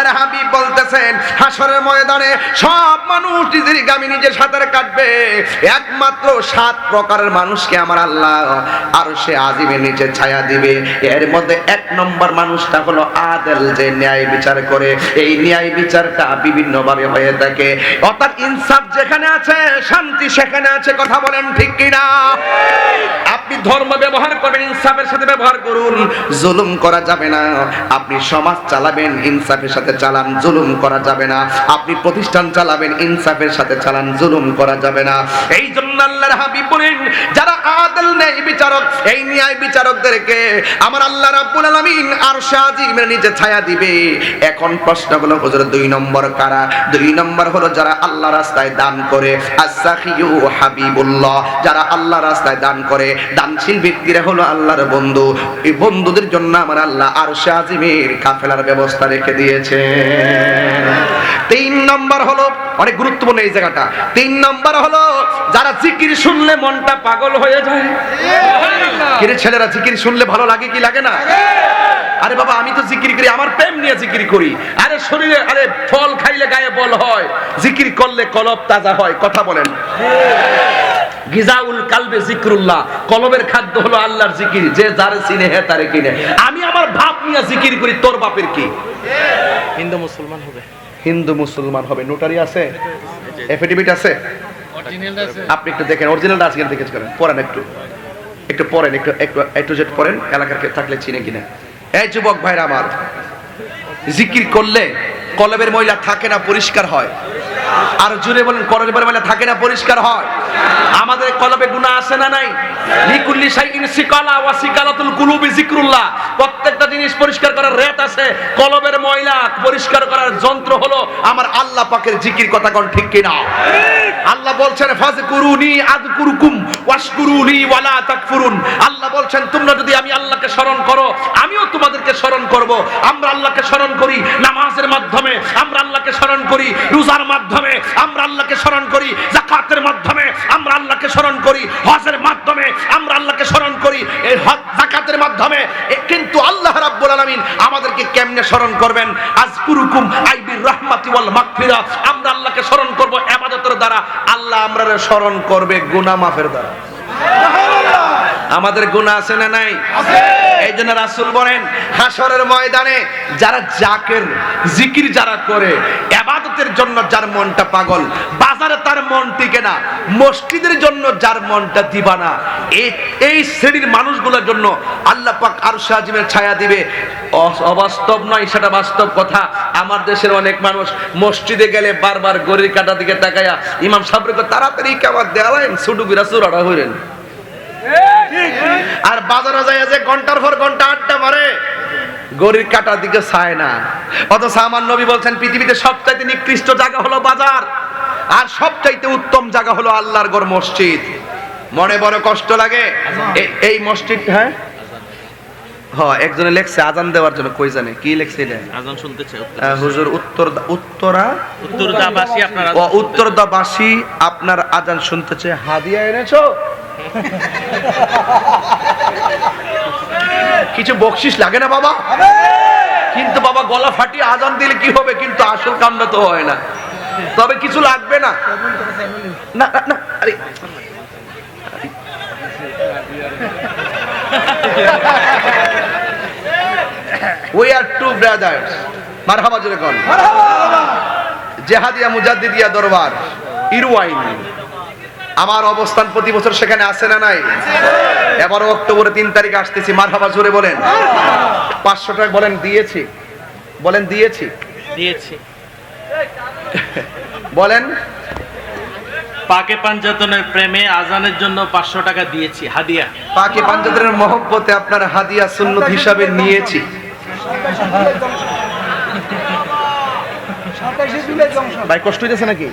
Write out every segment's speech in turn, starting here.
আল্লাহর হাবিব বলতেছেন হাসরের ময়দানে সব মানুষ নিজের গামী নিজের সাঁতার কাটবে, একমাত্র 7 প্রকারের মানুষকে আমার আল্লাহ আরশে আজিমের নিচে ছায়া দিবে। এর মধ্যে 1 নম্বর মানুষটা হলো আদল, যে ন্যায় বিচার করে। এই ন্যায় বিচারটা বিভিন্ন ভাবে হয়ে থাকে, অর্থাৎ ইনসাফ যেখানে আছে শান্তি সেখানে আছে। কথা বলেন ঠিক কিনা? আপনি ধর্ম ব্যবহার করবেন, ইনসাফের সাথে ব্যবহার করুন, জুলুম করা যাবে না। আপনি সমাজ চালাবেন, ইনসাফের সাথে চালান, জুলুম করা যাবে না। আপনি প্রতিষ্ঠান চালাবেন, ইনসাফের সাথে চালান, জুলুম করা যাবে না। এই জন্য আল্লাহর হাবিব বলেন যারা আদল ন্যায় বিচারক, এই ন্যায় বিচারকদেরকে আমার আল্লাহ রাব্বুল আলামিন আরশে আজিমের নিচে ছায়া দিবে। এখন প্রশ্ন হলো হুজুর 2 নম্বর কারা? 2 নম্বর হলো যারা আল্লাহ রাস্তায় দান করে, as-সাখিয়ু হাবিবুল্লাহ, যারা আল্লাহ রাস্তায় দান করে। দানশীল ব্যক্তিরা হলো আল্লাহর বন্ধু। এই বন্ধুদের জন্য আমার আল্লাহ আরশে আজিমের কাফেলার ব্যবস্থা রেখে দিয়েছে। 3 নম্বর হলো, অনেক গুরুত্বপূর্ণ এই জায়গাটা, 3 নম্বর হলো যারা জিকির শুনলে মনটা পাগল হয়ে যায়। কিরে ছেলেরা, জিকির শুনলে ভালো লাগে কি লাগে না? আরে বাবা, আমি তো জিকির করি, আমার প্রেম নিয়ে জিকির করি। আরে শরীরে, আরে ফল খাইলে গায়ে বল হয়, জিকির করলে কলব তাজা হয়। কথা বলেন। গিজাউল কালবে জিকরুল্লাহ, কলবের খাদ্য হলো আল্লাহর জিকির। যে যারে চিনে হে তারে কিনে। আমি আমার বাপ নিয়ে জিকির করি, তোর বাপের কি? হিন্দু মুসলমান হবে। হিন্দু মুসলমান হবে। নোটারি আছে, এফিডেভিট আছে, আপনি একটু দেখেন অরিজিনালটা আজকে দেখে করেন, পড়েন একটু পড়েন, একটু জেট পড়েন, এলাকার থাকলে চিনে কিনা। এই যুবক ভাইরা আমার, জিকির করলে কলবের ময়লা থাকে না, পরিষ্কার হয়। আর জুড়ে বলেন, কলবের ময়লা থাকে না, পরিষ্কার হয়। আমাদের কলবে গুনাহ আছে না নাই? লিকুল্লি শাইইন সিকালা ওয়া সিকালাতুল কুলুবি যিকরুল্লাহ। প্রত্যেকটা জিনিস পরিষ্কার করার রেট আছে। কলবের ময়লা পরিষ্কার করার যন্ত্র হলো আমার আল্লাহ পাকের জিকির। কথা কোন ঠিক কিনা? আল্লাহ বলছেন ফাযকুরুনি আযকুরুকুম ওয়াশকুরুনি ওয়ালা তাকফুরুন। আল্লাহ বলছেন তোমরা যদি আমি আল্লাহকে স্মরণ করো, আমিও তোমাদেরকে স্মরণ করব। আমরা আল্লাহকে স্মরণ করি নামাজের মাধ্যমে, আমরা আল্লাহকে স্মরণ করি রোজার মাধ্যমে, আমরা আল্লাহকে স্মরণ করি যাকাতের মাধ্যমে, আমরা আল্লাহকে স্মরণ করি হজের মাধ্যমে, আমরা আল্লাহকে স্মরণ করি এই হজ যাকাতের মাধ্যমে। কিন্তু আল্লাহ রাব্বুল আলামিন আমাদেরকে কেমনে স্মরণ করবেন? আযকুরুকুম আইবির রাহমাতি ওয়াল মাগফিরা। আমরা আল্লাহকে স্মরণ করব ইবাদতের দ্বারা, আল্লাহ আমরারে স্মরণ করবে গুনাহ মাফের দ্বারা। আমাদের গুনাহ আছে না নাই? আছে। এই জন্য রাসূল বলেন হাসরের ময়দানে যারা জাকের জিকির যারা করে, ইবাদতের জন্য যার মনটা পাগল, বাজারে তার মন টিকে না, মসজিদের জন্য যার মনটা দিবানা, এই শ্রেণীর মানুষগুলোর জন্য আল্লাহ পাক আরশে আজিমের ছায়া দিবে। অবাস্তব নয়, সেটা বাস্তব কথা। আমার দেশের অনেক মানুষ মসজিদে গেলে বারবার গড়ির কাটা দিকে তাকায়া ইমাম সাহেবকে তাড়াতাড়ি কেমন দেওয়ালেন ছুটু বিরাসুর আড়া হইলেন। আর বাজারে যায় যে ঘন্টার পর ঘন্টা আড্ডা মারে, গড়ির কাটার দিকে চায় না। অথচ আমার নবী বলছেন পৃথিবীতে সবচাইতে নিকৃষ্ট জায়গা হলো বাজার, আর সবচাইতে উত্তম জায়গা হলো আল্লাহর ঘর মসজিদ। মনে বড় কষ্ট লাগে এই মসজিদ। হ্যাঁ হ্যাঁ, একজনে লেখছে আজান দেওয়ার জন্য, কই জানে কি লেখছে এটা? আজান শুনতেছে হুজুর উত্তরদাবাসী আপনার আজান শুনতেছে, হাদিয়া এনেছো? কিছু বকশিস লাগে না বাবা? কিন্তু বাবা গলা ফাটিয়ে আজান দিলে কি হবে? কিন্তু আসল কামটা তো হয় না। তবে কিছু লাগবে না। না না, আরে we are two brothers. মারহাবা জোরে কোন? মারহাবা। জেহাদিয়া মুজাদ্দিদিয়া দরবার ইরওয়াইন, আমার অবস্থান প্রতি বছর সেখানে আছে না নাই? এবারও অক্টোবরে 3 তারিখ আসতেছি। মারহাবা জোরে বলেন। 500 টাকা বলেন দিয়েছি, বলেন দিয়েছি, দিয়েছি বলেন। পাকে পাঞ্জাতনের প্রেমে আজানের জন্য 500 টাকা দিয়েছি হাদিয়া। পাকে পাঞ্জাতনের মহব্বতে আপনার হাদিয়া সুন্নত হিসাবে নিয়েছি। ভাই কষ্ট হইতেছে নাকি?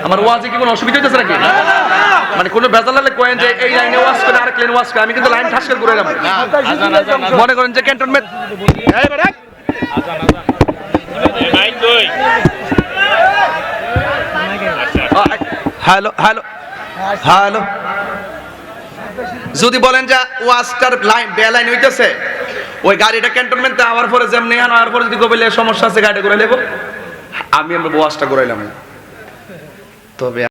আমার ওয়াজে কি কোনো অসুবিধা হইতেছে নাকি? মানে কোনো বেজাল লাগলে কয়েন যে এই লাইনে ওয়াজ করে আরেক লাইনে ওয়াজ করে, আমি কিন্তু লাইন ঠাস করে ঘুরে যাব। মনে করেন যে ক্যান্টনমেন্ট হ্যালো হ্যালো হ্যালো, যদি বলেন যে ওয়াজটার লাইন বে লাইন হইতেছে, ওই গাড়িটা ক্যান্টনমেন্টে আওয়ার পরে যেমনি আনার পরে যদি কইলে সমস্যা আছে গাড়ি করে নেব, আমি আমরা বসটা করাইলাম। তবে